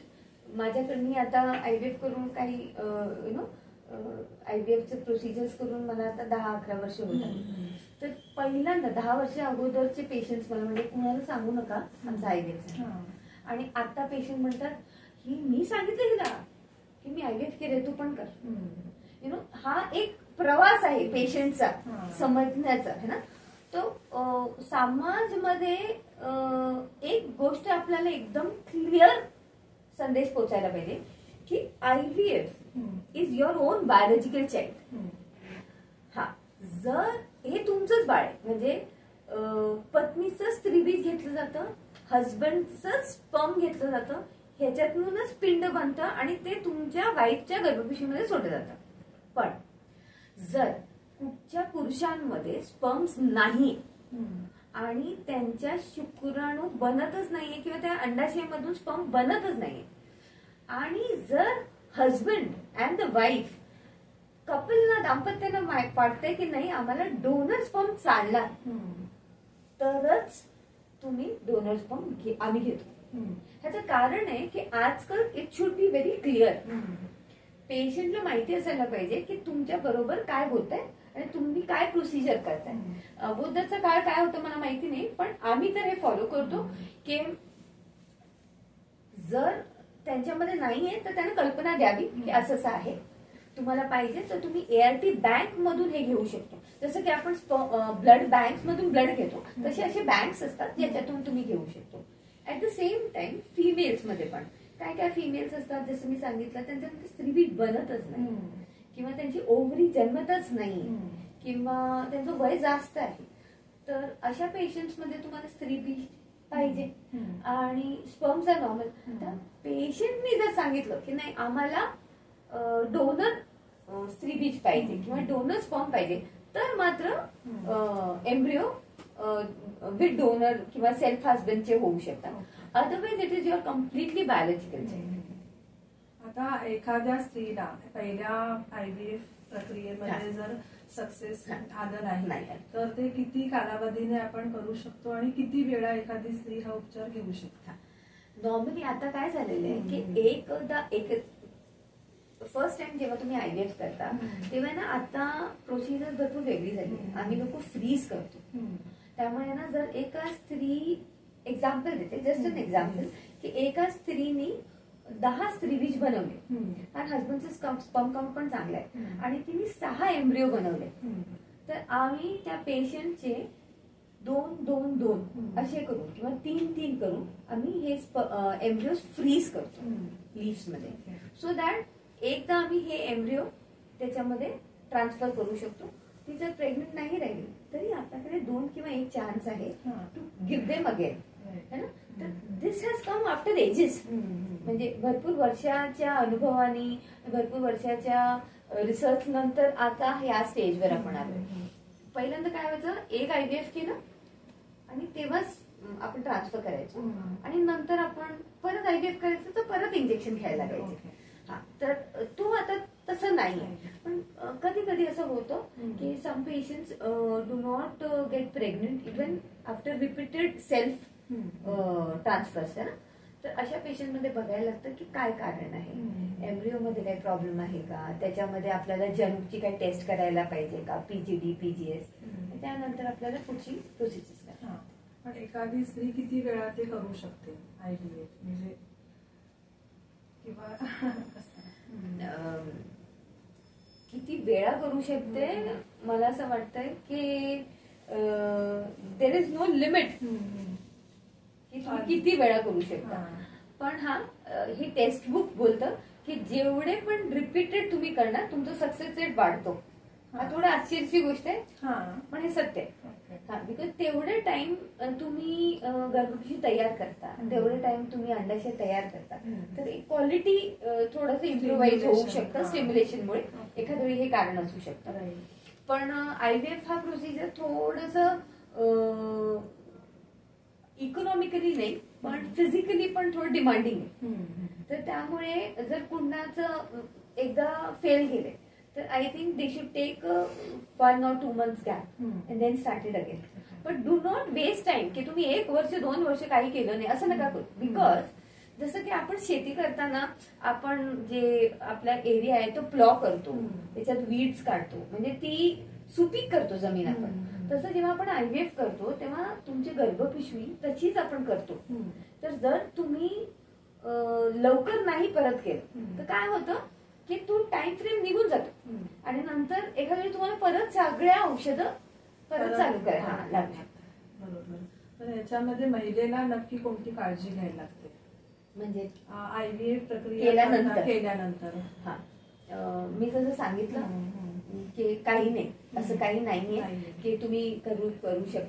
माझ्याकडे मी आता IVF करून काही IVFचे प्रोसिजर्स करून मला आता 10-11 वर्ष होतात. तर पहिल्यांदा 10 वर्ष अगोदरचे पेशंट्स मला म्हणजे कुणाला सांगू नका आमचं IVF. आणि आता पेशंट म्हणतात ही मी सांगितलं हिला की मी IVF केले, तू पण कर. हा एक प्रवास आहे पेशंटचा समजण्याचा है ना. तो समाजमध्ये एक गोष्ट आपल्याला एकदम क्लिअर संदेश पोहोचायला पाहिजे की IVF is your on biological child. हा, जर हे तुमचंच बाळ आहे म्हणजे पत्नीचं स्त्रीबीज घेतलं जातं, हजबंडचं स्पर्म घेतलं जातं, ह्याच्यातूनच पिंड बनतं आणि ते तुमच्या वाईफच्या गर्भपिशवीमध्ये सोडलं जातं. पण जर कुठच्या पुरुषांमध्ये स्पर्म्स नाही आणि त्यांच्या शुक्राणू बनतच नाहीये किंवा त्या अंडाशयामधून स्पर्म बनतच नाहीये आणि जर हजबंड अँड द वाईफ कपलला दाम्पत्याला वाटतंय की नाही आम्हाला डोनर स्पर्म चालला तरच तुम्ही डोनर स्पर्म आम्ही घेतो. ह्याचं कारण आहे की आजकाल it should be very clear. पेशंटला माहिती असायला पाहिजे की तुमच्या बरोबर काय होत आहे आणि तुम्ही काय प्रोसिजर करताय. अगोदरचा काळ काय होतं मला माहिती नाही, पण आम्ही तर हे फॉलो करतो की जर त्यांच्यामध्ये नाहीये तर त्यांना कल्पना द्यावी की असं आहे, तुम्हाला पाहिजे तर तुम्ही ART बँक मधून हे घेऊ शकतो. जसं की आपण ब्लड बँक मधून ब्लड घेतो तसे असे बँक्स असतात ज्याच्यातून तुम्ही घेऊ शकतो. At the same time females मध्ये पण काय फिमेल्स असतात जसं मी सांगितलं त्यांच्यामध्ये स्त्रीबीज बनतच नाही किंवा त्यांची ओव्हरी जन्मतच नाही किंवा त्यांचं वय जास्त आहे. तर अशा पेशंट्स मध्ये तुम्हाला स्त्रीबीज पाहिजे आणि स्पर्म्स आर नॉर्मल. तर पेशंटनी जर सांगितलं की नाही आम्हाला डोनर स्त्रीबीज पाहिजे किंवा डोनर स्पर्म पाहिजे तर मात्र एम्ब्रिओ विथ डोनर किंवा सेल्फ हजबंडचे होऊ शकतात. Otherwise it is your completely biological child. आता एखाद्या स्त्रीला पहिल्या IVF प्रक्रियेमध्ये जर सक्सेस आलं नाही तर ते किती कालावधीने आपण करू शकतो आणि किती वेळा एखादी स्त्री हा उपचार घेऊ शकते? नॉर्मली आता काय झालेलं आहे की फर्स्ट टाइम जेव्हा तुम्ही IVF करता तेव्हा ना आता प्रोसिजर भरपूर वेगळी झाली. आम्ही लोक फ्रीज करतो. त्यामुळे ना जर एका स्त्री एक्झाम्पल देते जस्ट अन एक्झाम्पल की एका स्त्रीनी 10 स्त्रीबीज बनवले आणि हजबंडचं स्पर्म काउंट पण चांगलं आहे आणि तिने 6 एम्ब्रिओ बनवले तर आम्ही त्या पेशंटचे 2-2-2 असे करून किंवा 3-3 करून आम्ही हे एम्ब्रिओ फ्रीज करतो लीव्स मध्ये. सो दॅट एकदा आम्ही हे एम्ब्रिओ त्याच्यामध्ये ट्रान्सफर करू शकतो. ती जर प्रेग्नेंट नाही राहिली तरी आपल्याकडे 2 किंवा 1 चान्स आहे टू गिव्ह देम अगेन, है ना. तर दिस हॅज कम आफ्टर एजेस, म्हणजे भरपूर वर्षाच्या अनुभवानी, भरपूर वर्षाच्या रिसर्च नंतर आता ह्या स्टेजवर आपण आलो. पहिल्यांदा काय व्हायचं, एक IVF केलं आणि तेव्हाच आपण ट्रान्सफर करायचो आणि नंतर आपण परत IVF करायचं तर परत इंजेक्शन घ्यायला लागायचे. हा, तर तो आता तसं नाही. पण कधी कधी असं होतं की some patients do not get pregnant even after repeated self transfers, है ना. तर अशा पेशंट मध्ये बघायला लागतं की काय कारण आहे, एम्ब्रिओ मध्ये काही प्रॉब्लेम आहे का, त्याच्यामध्ये आपल्याला जनुकची काही टेस्ट करायला पाहिजे का, PGD PGS, त्यानंतर आपल्याला पुढची प्रोसिजर्स करायला. पण एखादी स्त्री किती वेळा ते करू शकते IVF, म्हणजे किंवा किती वेळा करू शकते, मला असं वाटतंय की देर इज नो लिमिट की तुम्ही किती वेळा करू शकता. पण हे टेक्स्ट बुक बोलतं की जेवढे पण रिपीटेड तुम्ही करणार तुमचं सक्सेस रेट वाढतो. हा थोडं आश्चर्याची गोष्ट आहे, पण हे सत्य आहे. बिकॉज तेवढे टाइम तुम्ही गर्भपिशवी तयार करता, तेवढे टाइम तुम्ही अंडाशय तयार करता, तर एक क्वालिटी थोडंसं इम्प्रुव्हाइज होऊ शकतं स्टिम्युलेशनमुळे. एखाद्या वेळी हे कारण असू शकतं. पण IVF हा प्रोसिजर थोडंसं इकॉनॉमिकली नाही पण फिजिकली पण थोडं डिमांडिंग आहे. तर त्यामुळे जर कुणाचं एकदा फेल गेले तर I think they should take 1 or 2 months gap and then started again. But do not waste time की तुम्ही 1 वर्ष 2 वर्ष काही केलं नाही असं नका करू. बिकॉज जसं की आपण शेती करताना आपण जे आपला एरिया आहे तो प्लॉ करतो, त्याच्यात वीड्स काढतो, म्हणजे ती सुपीक करतो जमीन आपण. तसं जेव्हा आपण IVF करतो तेव्हा तुमची गर्भपिशवी तशीच आपण करतो. तर जर तुम्ही लवकर नाही परत केलं तर काय होतं की तो टाइम फ्रेम निघून जातो आणि नंतर एखाद्या वेळी तुम्हाला परत सगळ्या औषधं परत चालू करायला लागू शकतात. बरोबर. तर याच्यामध्ये महिलेला नक्की कोणती काळजी घ्यायला लागते, म्हणजे IVF प्रक्रिया केल्यानंतर? हा, मी जसं सांगितलं की काही नाही, असं काही नाहीये की तुम्ही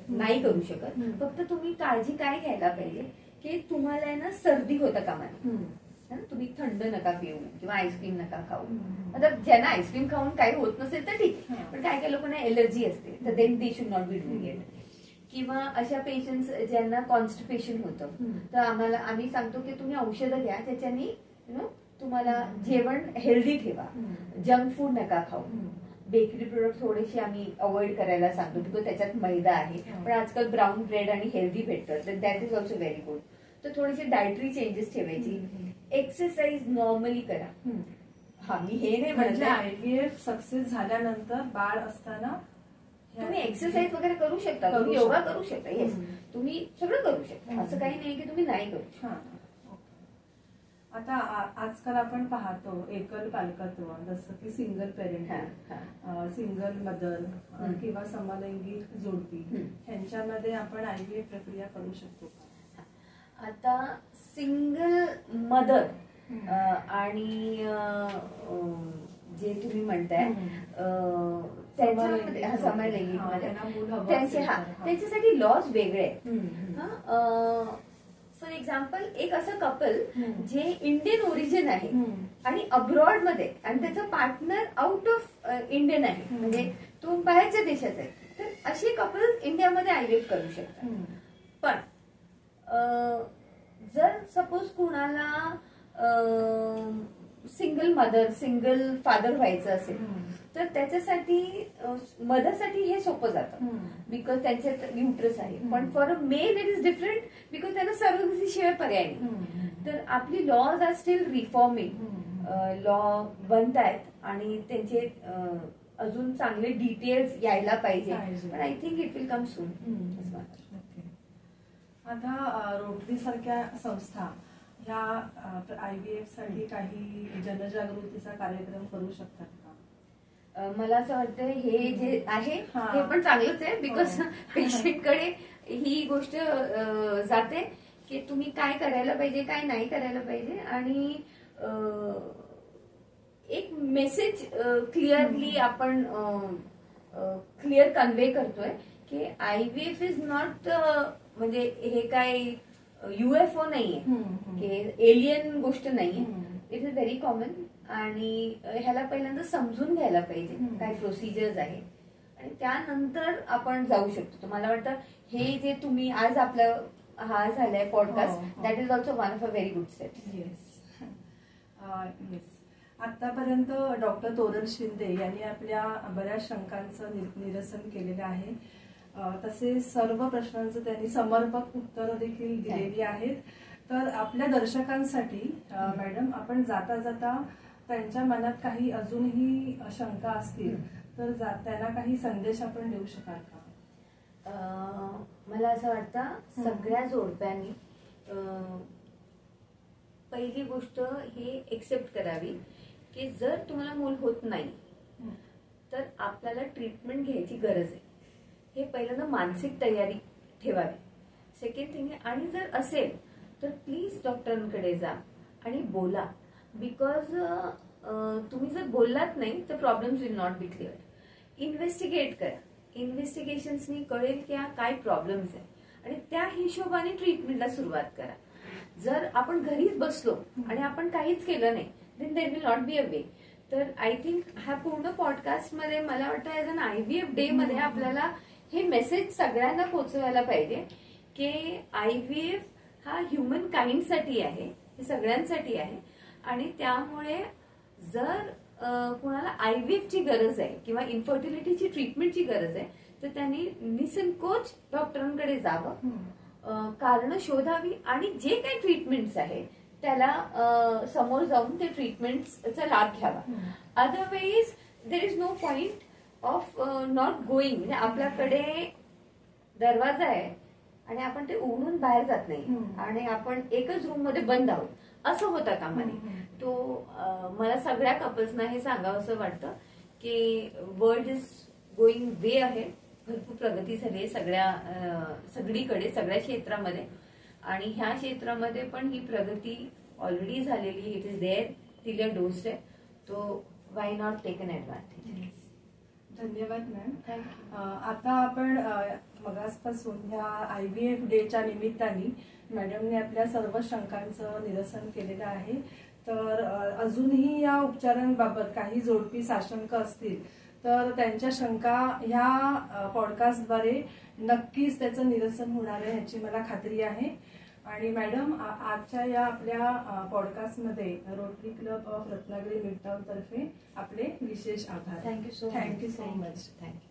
नाही करू शकत. फक्त तुम्ही काळजी काय घ्यायला पाहिजे की तुम्हाला ना सर्दी होता कामा नये, तुम्ही थंड नका पिऊ किंवा आईस्क्रीम नका खाऊ. मतलब ज्यांना आईस्क्रीम खाऊन काही होत नसेल तर ठीक, पण काय काय लोकांना एलर्जी असते तर then they should not be doing it. किंवा अशा पेशंट्स ज्यांना कॉन्स्टिपेशन होतं तर आम्ही सांगतो की तुम्ही औषधं घ्या ज्याच्यानी तुम्हाला जेवण हेल्दी ठेवा, जंक फूड नका खाऊ. बेकरी प्रोडक्ट थोडेसे आम्ही अवॉइड करायला सांगतो बिकॉज त्याच्यात मैदा आहे. पण आजकाल ब्राऊन ब्रेड आणि हेल्दी भेटतं तर that is also very good. तर थोडेसे डायटरी चेंजेस ठेवायची, एक्सरसाइज नॉर्मली करा. हा, मी हे नाही म्हणजे IVF सक्सेस झाल्यानंतर बाळ असताना तुम्ही एक्सरसाइज वगैरे करू शकता, तुम्ही योगा करू शकता, येस तुम्ही सगळं करू शकता, असं काही नाही की तुम्ही नाही करू शकता. आता आजकाल आपण पाहतो एकल पालकत्व, जसं की सिंगल पेरेंट, सिंगल मदर किंवा समलैंगिक जोडपी, ह्यांच्यामध्ये आपण IVF प्रक्रिया करू शकतो का? आता सिंगल मदर आणि जे तुम्ही म्हणताय त्याच्यामध्ये त्यांच्यासाठी लॉज वेगळे आहेत. फॉर एक्झाम्पल एक असं कपल जे इंडियन ओरिजिन आहे आणि अब्रॉड मध्ये आणि त्याचा पार्टनर आउट ऑफ इंडियन आहे, म्हणजे तो बाहेरच्या देशाचा आहे, तर असे कपल इंडियामध्ये IVF करू शकतात. पण जर सपोज कुणाला सिंगल मदर सिंगल फादर व्हायचं असेल तर त्याच्यासाठी मदरसाठी हे सोपं जातं बिकॉज त्यांच्यात न्यूट्रस आहे. पण for a male it is different because त्यांना सर्वशिवाय पर्याय नाही. तर आपली laws are still reforming, law बनत आहेत आणि त्यांचे अजून चांगले डिटेल्स यायला पाहिजे. पण I think it will come soon. आता रोटरी सारख्या संस्था ह्या IVF साठी काही जनजागृतीचा कार्यक्रम करू शकतात का? मला असं वाटतं हे जे आहे हे पण चांगलंच आहे बिकॉज पेशंटकडे ही गोष्ट जाते की तुम्ही काय करायला पाहिजे काय नाही करायला पाहिजे आणि एक मेसेज क्लिअरली आपण क्लिअर कन्वे करतोय की IVF इज नॉट म्हणजे हे काय UFO नाहीये, की एलियन गोष्ट नाहीये. इट इज व्हेरी कॉमन आणि ह्याला पहिल्यांदा समजून घ्यायला पाहिजे काय प्रोसिजर्स आहे आणि त्यानंतर आपण जाऊ शकतो. मला वाटतं हे जे तुम्ही आज आपलं हा झालाय podcast, that is also one of a very good step. Yes yes. आतापर्यंत डॉक्टर तोरल शिंदे यांनी आपल्या बऱ्याच शंकांचं निरसन केलेलं आहे. तसेच सर्व प्रश्नांचं त्यांनी समर्पक उत्तरं देखील दिलेली आहेत. तर आपल्या दर्शकांसाठी मॅडम, आपण जाता जाता त्यांच्या मनात काही अजूनही शंका असतील तर त्यांना काही संदेश आपण देऊ शकाल का? मला असं वाटतं सगळ्या जोडप्यांनी पहिली गोष्ट ही एक्सेप्ट करावी की जर तुम्हाला मूल होत नाही तर आपल्याला ट्रीटमेंट घ्यायची गरज आहे. हे पहिल्यांदा मानसिक तयारी ठेवावी. सेकंड थिंग, आणि जर असेल तर प्लीज डॉक्टरांकडे जा आणि बोला. बिकॉज तुम्ही जर बोललात नाही तर problems will not B clear. Investigate करा. इन्व्हेस्टिगेशन्सनी कळेल की काय प्रॉब्लेम्स आहे आणि त्या हिशोबाने ट्रीटमेंटला सुरुवात करा. जर आपण घरीच बसलो आणि आपण काहीच केलं नाही then there will not be a way. तर आय थिंक हा पूर्ण पॉडकास्ट मध्ये मला वाटतं ऍज अन IVF डे मध्ये आपल्याला हे मेसेज सगळ्यांना पोहोचवायला पाहिजे की IVF हा ह्युमन काइंड साठी आहे, हे सगळ्यांसाठी आहे आणि त्यामुळे जर कुणाला IVF ची गरज आहे किंवा इन्फर्टिलिटीची ट्रीटमेंटची गरज आहे तर त्यांनी निसंकोच डॉक्टरांकडे जावं, कारण शोधावी आणि जे काही ट्रीटमेंट्स आहे त्याला समोर जाऊन ते ट्रीटमेंटचा लाभ घ्यावा. Otherwise there is no point of not going. म्हणजे आपल्याकडे दरवाजा आहे आणि आपण ते उघडून बाहेर जात नाही आणि आपण एकच रूम मध्ये बंद आहोत असं होतं कामा नये. तो मला सगळ्या कपल्सना हे सांगावं असं वाटतं की world is going way ahead. भरपूर प्रगती झाली आहे सगळीकडे, सगळ्या क्षेत्रामध्ये आणि ह्या क्षेत्रामध्ये पण ही प्रगती ऑलरेडी झालेली. It is there till a doorstep. तो why not take an advantage. धन्यवाद मॅम. आता आपण मगासपासून ह्या IVF डेच्या निमित्ताने मॅडमने आपल्या सर्व शंकांचं निरसन केलेलं आहे. तर अजूनही या उपचारांबाबत काही जोडपी साशंक असतील तर त्यांच्या शंका ह्या पॉडकास्टद्वारे नक्कीच त्याचं निरसन होणार आहे ह्याची मला खात्री आहे. आणि मॅडम, आजच्या या आपल्या पॉडकास्टमध्ये rotary club of Ratnagiri midtown तर्फे आपले विशेष आभार. Thank you so much. थँक्यू.